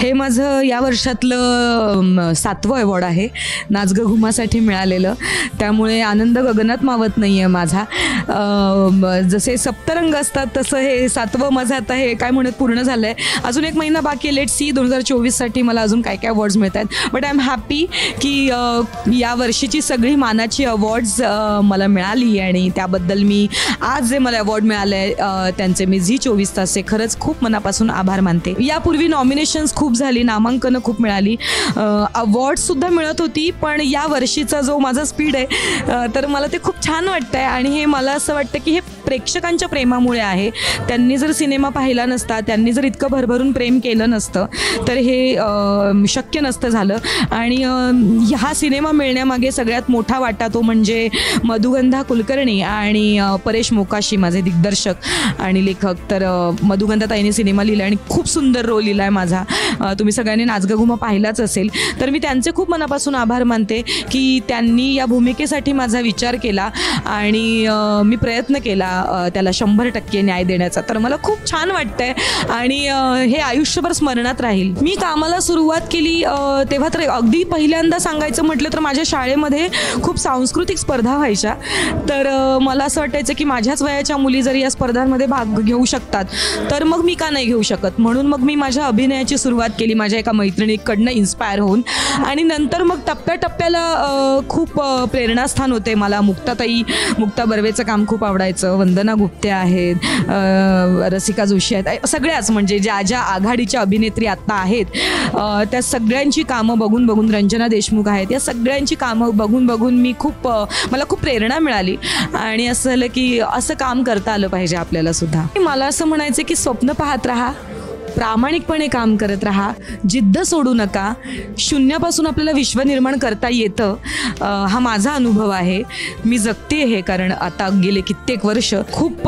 हे माझं या वर्षातलं 7वं अवॉर्ड आहे नाच ग घुमासाठी मिळालेलं. त्यामुळे आनंद गगनात मावत नाही आहे माझा. जसे सप्तरंग असतात तसं हे 7वं माझं आता हे काय म्हणत पूर्ण झालं आहे. अजून एक महिना बाकी आहे. लेट सी 2024साठी मला अजून काय काय अवॉर्ड्स मिळत आहेत. बट आय एम हॅपी की या वर्षीची सगळी मानाची अवॉर्ड्स मला मिळाली आणि त्याबद्दल मी आज जे मला अवॉर्ड मिळाले आहे त्यांचे मी झी 24 तासचे खरंच खूप मनापासून आभार मानते. यापूर्वी नॉमिनेशन्स खूप झाली, नामांकनं खूप मिळाली, अवॉर्ड्ससुद्धा मिळत होती, पण या वर्षीचा जो माझा स्पीड आहे तर मला ते खूप छान वाटतं आहे. आणि हे मला असं वाटतं की हे प्रेक्षकांच्या प्रेमामुळे आहे. त्यांनी जर सिनेमा पाहिला नसता, त्यांनी जर इतकं भरभरून प्रेम केलं नसतं तर हे शक्य नसतं झालं. आणि हा सिनेमा मिळण्यामागे सगळ्यात मोठा वाटा तो म्हणजे मधुगंधा कुलकर्णी आणि परेश मोकाशी माझे दिग्दर्शक आणि लेखक. तर मधुगंधा ताईने सिनेमा लिहिला आणि खूप सुंदर रोल लिहिला आहे माझा. तुम्ही सगळ्यांनी नाच ग घुमा पाहिलाच असेल. तर मी त्यांचे खूप मनापासून आभार मानते की त्यांनी या भूमिकेसाठी माझा विचार केला आणि मी प्रयत्न केला त्याला 100% न्याय देण्याचा. तर मला खूप छान वाटतंय आणि हे आयुष्यभर स्मरणात राहील. मी कामाला सुरुवात केली तेव्हा तर अगदी पहिल्यांदा सांगायचं म्हटलं तर माझ्या शाळेमध्ये खूप सांस्कृतिक स्पर्धा व्हायच्या. तर मला असं वाटायचं की माझ्याच वयाच्या मुली जर या स्पर्धांमध्ये भाग घेऊ शकतात तर मग मी का नाही घेऊ शकत. म्हणून मग मी माझ्या अभिनयाची सुरुवात केली माझ्या एका मैत्रिणीकडनं इन्स्पायर होऊन. आणि नंतर मग टप्प्याटप्प्याला खूप प्रेरणास्थान होते मला. मुक्ता बर्वेचं काम खूप आवडायचं. वंदना गुप्ते आहेत, रसिका जोशी आहेत, सगळ्याच म्हणजे ज्या ज्या आघाडीच्या अभिनेत्री आत्ता आहेत त्या सगळ्यांची कामं बघून बघून, रंजना देशमुख आहेत, या सगळ्यांची कामं बघून बघून मला खूप प्रेरणा मिळाली. आणि असं झालं की असं काम करता आलं पाहिजे आपल्याला सुद्धा. मला असं म्हणायचं की स्वप्न पाहत राहा, प्रामाणिकपणे काम करत राहा, जिद्द सोडू नका. शून्यापासून आपल्याला विश्व निर्माण करता येतं. हा माझा अनुभव आहे. मी जगते हे, कारण आता गेले कित्येक वर्ष खूप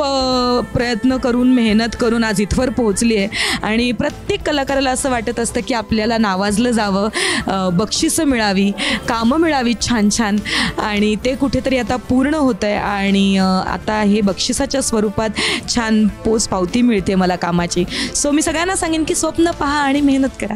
प्रयत्न करून, मेहनत करून आज इथवर पोहोचली आहे. आणि प्रत्येक कलाकाराला असं वाटत असतं की आपल्याला नावाजलं जावं, बक्षिसं मिळावी, कामं मिळावी छान छान. आणि ते कुठेतरी आता पूर्ण होतं आहे आणि आता हे बक्षिसाच्या स्वरूपात छान पोच पावती मिळते मला कामाची. सो मी सगळ्यांना सांगेन की स्वप्न पहा आणि मेहनत करा.